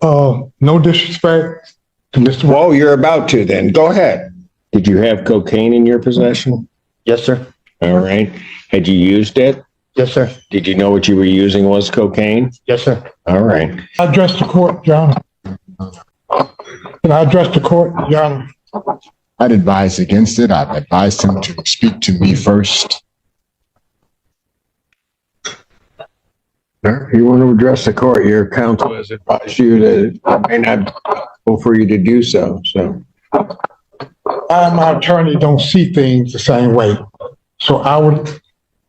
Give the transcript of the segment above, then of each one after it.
No disrespect to Mr. Brown. Well, you're about to then. Go ahead. Did you have cocaine in your possession? Yes, sir. All right. Had you used it? Yes, sir. Did you know what you were using was cocaine? Yes, sir. All right. I address the court, Your Honor. Can I address the court, Your Honor? I'd advise against it. I've advised him to speak to me first. You want to address the court, your counsel has advised you that it may not go for you to do so. So I and my attorney don't see things the same way. So I would,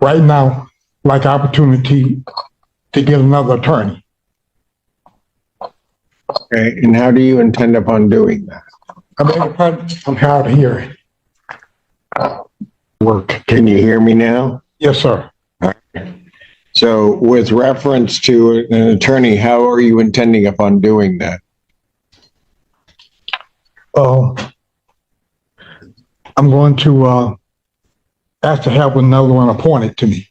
right now, like opportunity to get another attorney. okay, and how do you intend upon doing that? I beg your pardon? I'm hard of hearing. Work. Can you hear me now? Yes, sir. So with reference to an attorney, how are you intending upon doing that? I'm going to ask to have another one appointed to me.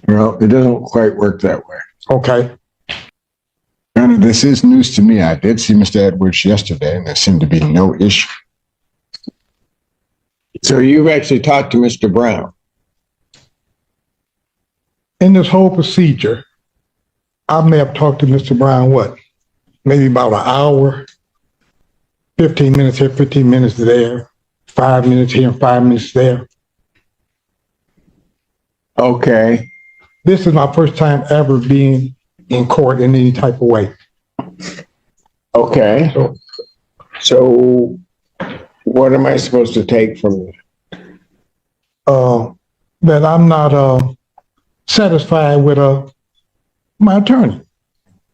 Well, it doesn't quite work that way. Okay. And this is news to me. I did see Mr. Edwards yesterday, and there seemed to be no issue. So you've actually talked to Mr. Brown? In this whole procedure, I may have talked to Mr. Brown, maybe about an hour, 15 minutes here, 15 minutes there, 5 minutes here and 5 minutes there. Okay. This is my first time ever being in court in any type of way. Okay. So what am I supposed to take from you? That I'm not satisfied with my attorney.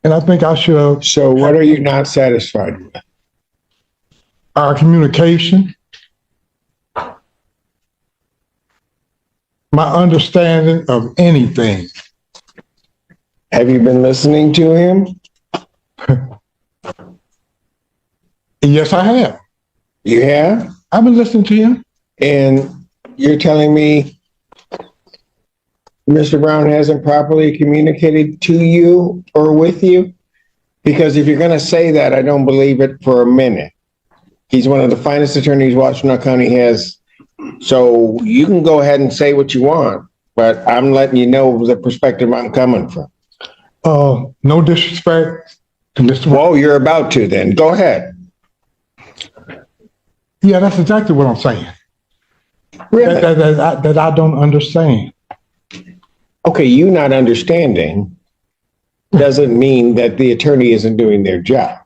And I think I should. So what are you not satisfied with? Our communication, my understanding of anything. Have you been listening to him? Yes, I have. You have? I've been listening to him. And you're telling me Mr. Brown hasn't properly communicated to you or with you? Because if you're going to say that, I don't believe it for a minute. He's one of the finest attorneys Washtenaw County has. So you can go ahead and say what you want, but I'm letting you know the perspective I'm coming from. No disrespect to Mr. Well, you're about to then. Go ahead. Yeah, that's exactly what I'm saying. Really? That I don't understand. Okay, you not understanding doesn't mean that the attorney isn't doing their job.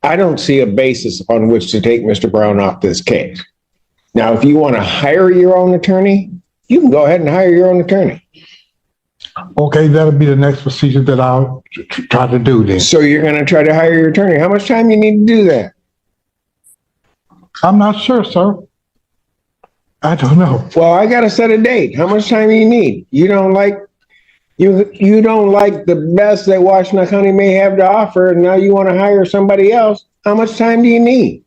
I don't see a basis upon which to take Mr. Brown off this case. Now, if you want to hire your own attorney, you can go ahead and hire your own attorney. Okay, that'll be the next procedure that I'll try to do then. So you're going to try to hire your attorney. How much time you need to do that? I'm not sure, sir. I don't know. Well, I got to set a date. How much time do you need? You don't like the best that Washtenaw County may have to offer, and now you want to hire somebody else. How much time do you need?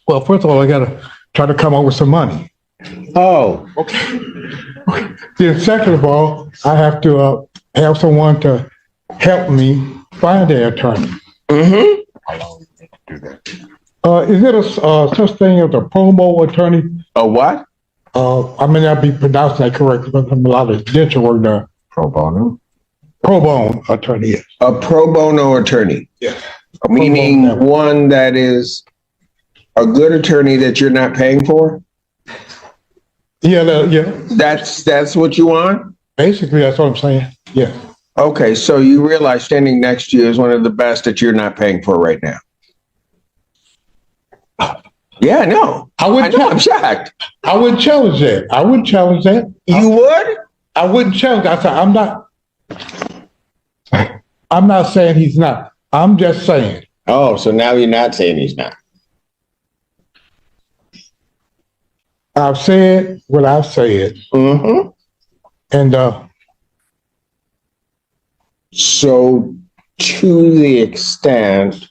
Well, first of all, I got to try to come up with some money. Oh, Okay. Then second of all, I have to have someone to help me find an attorney. mm-hmm. How long do you do that? Is it a such thing as a pro bono attorney? A what? I may not be pronouncing that correctly, but I'm a lot of judicial work there. Pro bono? Pro bono attorney, yes. A pro bono attorney. Yes. Meaning one that is a good attorney that you're not paying for? Yeah, yeah. That's what you want? Basically, that's what I'm saying. Yeah. Okay, so you realize standing next to you is one of the best that you're not paying for right now. Yeah, no. I know, I'm shocked. I wouldn't challenge that. I wouldn't challenge that. You would? I wouldn't challenge. I said, I'm not saying he's not. I'm just saying. Oh, so now you're not saying he's not. I've said what I've said. Mm-hmm. And so to the extent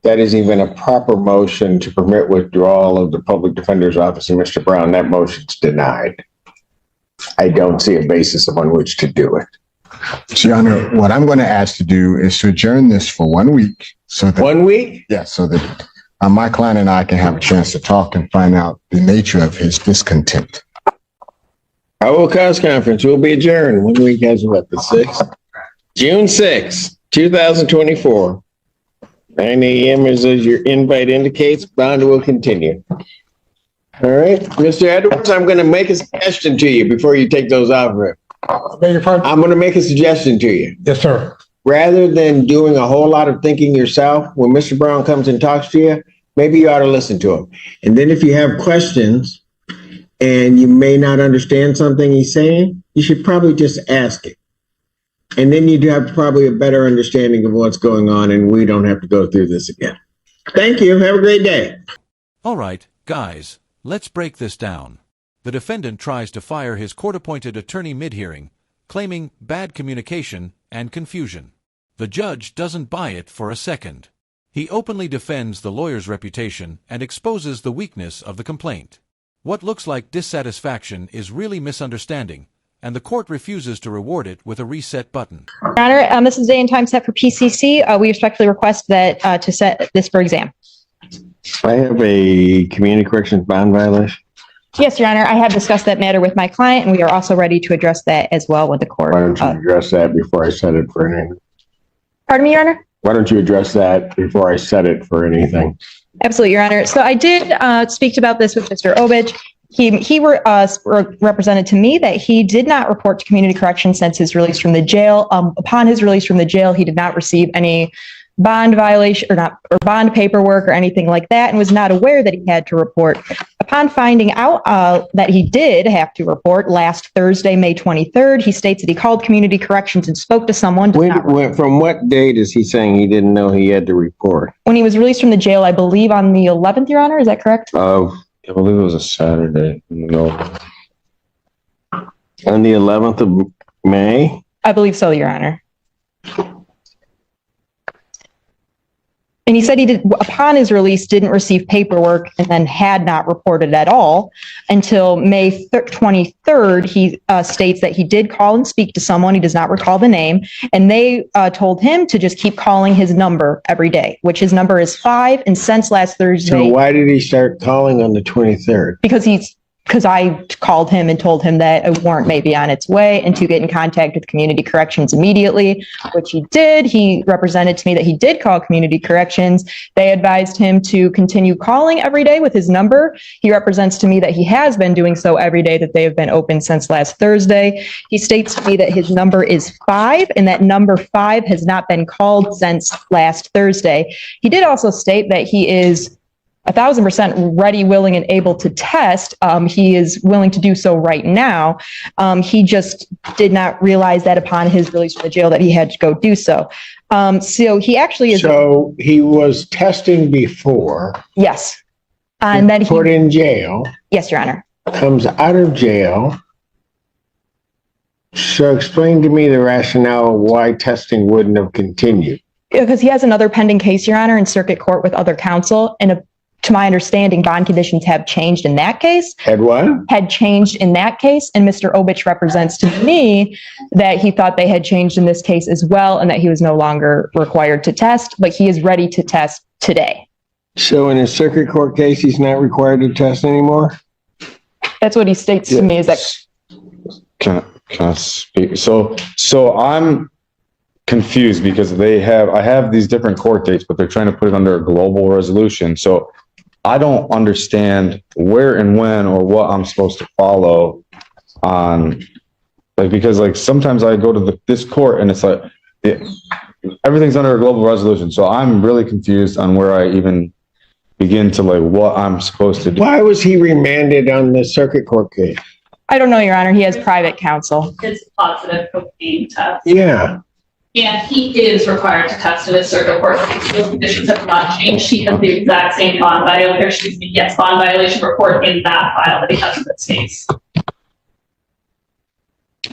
that is even a proper motion to permit withdrawal of the public defender's office in Mr. Brown, that motion's denied. I don't see a basis upon which to do it. So, Your Honor, what I'm going to ask to do is to adjourn this for 1 week so that, 1 week? yeah, so that my client and I can have a chance to talk and find out the nature of his discontent. Our cause conference will be adjourned. 1 week as what, the 6th? June 6th, 2024. 9 a.m. as your invite indicates. Bond will continue. All right, Mr. Edwards, I'm going to make a suggestion to you before you take those off. Beg your pardon? I'm going to make a suggestion to you. Yes, sir. Rather than doing a whole lot of thinking yourself, when Mr. Brown comes and talks to you, maybe you ought to listen to him. And then if you have questions and you may not understand something he's saying, you should probably just ask it. And then you'd have probably a better understanding of what's going on, and we don't have to go through this again. Thank you. Have a great day. All right, guys, let's break this down. The defendant tries to fire his court-appointed attorney mid-hearing, claiming bad communication and confusion. The judge doesn't buy it for a second. He openly defends the lawyer's reputation and exposes the weakness of the complaint. What looks like dissatisfaction is really misunderstanding, and the court refuses to reward it with a reset button. Your Honor, this is day and time set for PCC. We respectfully request that to set this for exam. I have a community corrections bond violation. Yes, Your Honor, I have discussed that matter with my client, and we are also ready to address that as well with the court. Why don't you address that before I set it for anything? Pardon me, Your Honor? Why don't you address that before I set it for anything? Absolutely, Your Honor. So I did speak about this with Mr. Obich. He represented to me that he did not report to community corrections since his release from the jail. Upon his release from the jail, he did not receive any bond violation or bond paperwork or anything like that, and was not aware that he had to report. Upon finding out that he did have to report last Thursday, May 23rd, he states that he called community corrections and spoke to someone. From what date is he saying he didn't know he had to report? When he was released from the jail, I believe on the 11th, Your Honor, is that correct? I believe it was a Saturday. No. On the 11th of May? I believe so, Your Honor. And he said he did, upon his release, didn't receive paperwork and then had not reported at all until May 23rd. He states that he did call and speak to someone. He does not recall the name. And they told him to just keep calling his number every day, which his number is 5. And since last Thursday. So why did he start calling on the 23rd? Because I called him and told him that a warrant may be on its way and to get in contact with community corrections immediately, which he did. He represented to me that he did call community corrections. They advised him to continue calling every day with his number. He represents to me that he has been doing so every day, that they have been open since last Thursday. He states to me that his number is 5 and that number 5 has not been called since last Thursday. He did also state that he is 1,000% ready, willing, and able to test. He is willing to do so right now. He just did not realize that upon his release from the jail that he had to go do so. So he actually is. So he was testing before. Yes. And then he put in jail. Yes, Your Honor. Comes out of jail. So explain to me the rationale why testing wouldn't have continued. Because he has another pending case, Your Honor, in circuit court with other counsel, and to my understanding, bond conditions have changed in that case. Had what? Had changed in that case. And Mr. Obich represents to me that he thought they had changed in this case as well, and that he was no longer required to test, but he is ready to test today. So in a circuit court case, he's not required to test anymore? That's what he states to me, is that. Can I speak? So I'm confused because I have these different court dates, but they're trying to put it under a global resolution. So I don't understand where and when or what I'm supposed to follow on, because sometimes I go to this court and it's everything's under a global resolution. So I'm really confused on where I even begin to what I'm supposed to do. Why was he remanded on the circuit court case? I don't know, Your Honor. He has private counsel. It's positive cocaine test. Yeah. And he is required to test in his circuit court case. Those conditions have not changed. He has the exact same bond violation report in that file that he has in this case.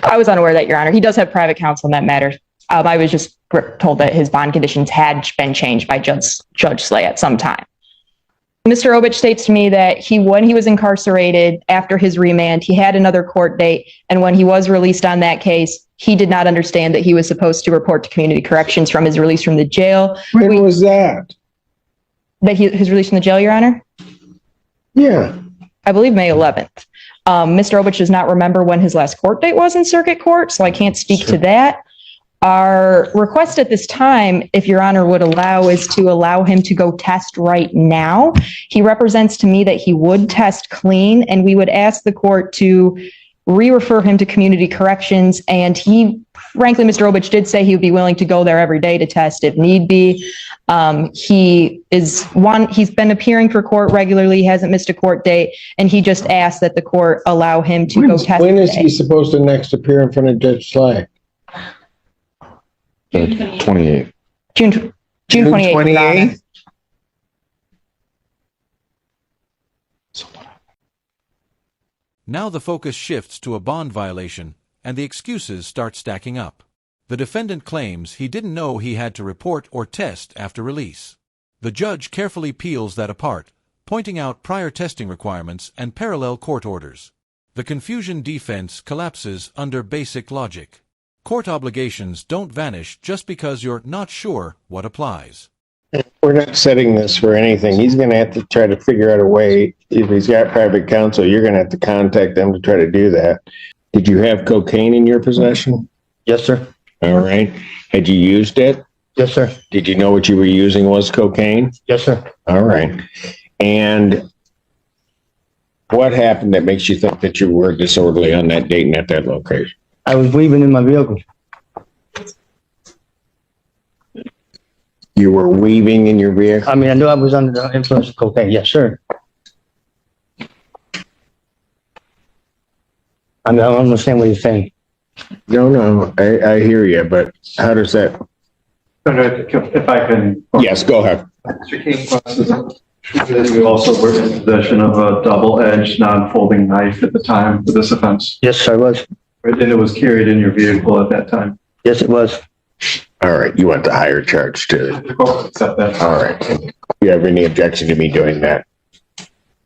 I was unaware of that, Your Honor. He does have private counsel in that matter. I was just told that his bond conditions had been changed by Judge Slay at some time. Mr. Obich states to me that when he was incarcerated after his remand, he had another court date. And when he was released on that case, he did not understand that he was supposed to report to community corrections from his release from the jail. When was that? That his release from the jail, Your Honor? Yeah. I believe May 11th. Mr. Obich does not remember when his last court date was in circuit court, so I can't speak to that. Our request at this time, if Your Honor would allow, is to allow him to go test right now. He represents to me that he would test clean, and we would ask the court to re-refer him to community corrections. And frankly, Mr. Obich did say he would be willing to go there every day to test if need be. He's been appearing for court regularly. He hasn't missed a court date, and he just asked that the court allow him to go test. When is he supposed to next appear in front of Judge Sly? The 28th. June 28th. 28th? Now the focus shifts to a bond violation, and the excuses start stacking up. The defendant claims he didn't know he had to report or test after release. The judge carefully peels that apart, pointing out prior testing requirements and parallel court orders. The confusion defense collapses under basic logic. Court obligations don't vanish just because you're not sure what applies. We're not setting this for anything. He's going to have to try to figure out a way. If he's got private counsel, you're going to have to contact them to try to do that. Did you have cocaine in your possession? Yes, sir. All right. Had you used it? Yes, sir. Did you know what you were using was cocaine? Yes, sir. All right. And what happened that makes you think that you were disorderly on that date and at that location? I was weaving in my vehicle. You were weaving in your vehicle? I mean, I knew I was under the influence of cocaine. Yes, sir. I mean, I don't understand what you're saying. No, I hear you, but how does that? If I can. Yes, go ahead. Mr. King, you also were in possession of a double-edged, non-folding knife at the time for this offense. Yes, sir, I was. And it was carried in your vehicle at that time. Yes, it was. All right, you want the higher charge too. The court will accept that. All right. Do you have any objection to me doing that?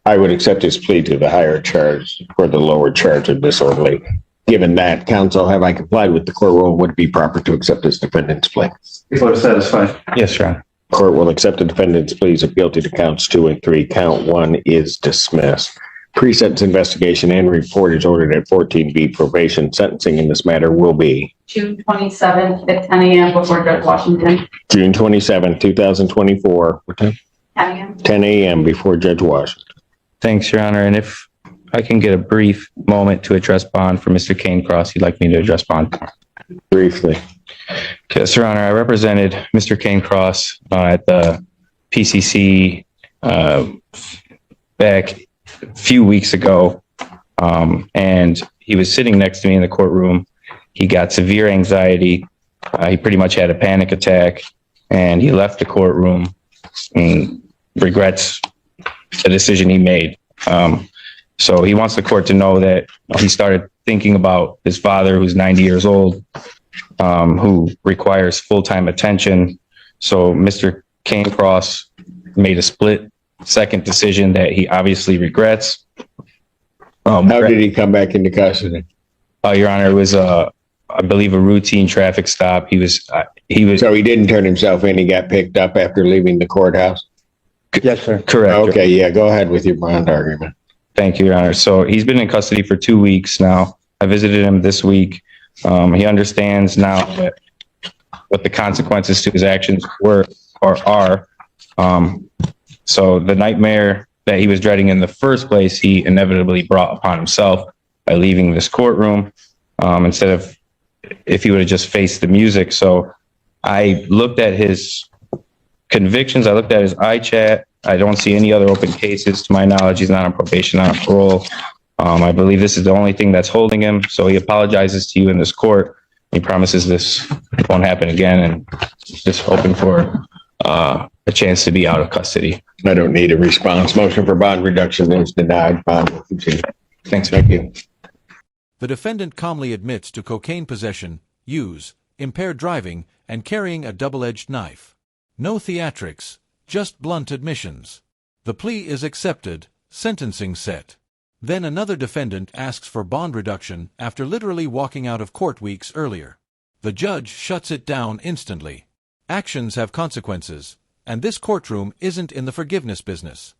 I would accept his plea to the higher charge for the lower charge of disorderly. Given that, counsel, have I complied with the court rule? Would it be proper to accept this defendant's plea? People are satisfied. Yes, Your Honor. Court will accept the defendant's pleas of guilty to counts 2 and 3. Count 1 is dismissed. Pre-sentence investigation and report is ordered at 14B. Probation sentencing in this matter will be June 27th at 10 a.m. before Judge Washington. June 27, 2024. What time? 10 a.m. 10 a.m. before Judge Washington. Thanks, Your Honor. And if I can get a brief moment to address bond for Mr. Cain-Cross, he'd like me to address bond. Briefly. Yes, Your Honor. I represented Mr. Cain-Cross at the PCC back a few weeks ago, and he was sitting next to me in the courtroom. He got severe anxiety. He pretty much had a panic attack, and he left the courtroom and regrets the decision he made. So he wants the court to know that he started thinking about his father, who's 90 years old, who requires full-time attention. So Mr. Cain-Cross made a split-second decision that he obviously regrets. How did he come back into custody? Your Honor, it was, I believe, a routine traffic stop. He was. So he didn't turn himself in. He got picked up after leaving the courthouse? Yes, sir. Correct. Okay, yeah, go ahead with your bond argument. Thank you, Your Honor. So he's been in custody for 2 weeks now. I visited him this week. He understands now what the consequences to his actions were or are. So the nightmare that he was dreading in the first place, he inevitably brought upon himself by leaving this courtroom instead of if he would have just faced the music. So I looked at his convictions. I looked at his iChat. I don't see any other open cases. To my knowledge, he's not on probation, not on parole. I believe this is the only thing that's holding him. So he apologizes to you in this court. He promises this won't happen again, and just hoping for a chance to be out of custody. I don't need a response. Motion for bond reduction is denied. Bond will continue. Thanks. Thank you. The defendant calmly admits to cocaine possession, use, impaired driving, and carrying a double-edged knife. No theatrics, just blunt admissions. The plea is accepted, sentencing set. Then another defendant asks for bond reduction after literally walking out of court weeks earlier. The judge shuts it down instantly. Actions have consequences, and this courtroom isn't in the forgiveness business.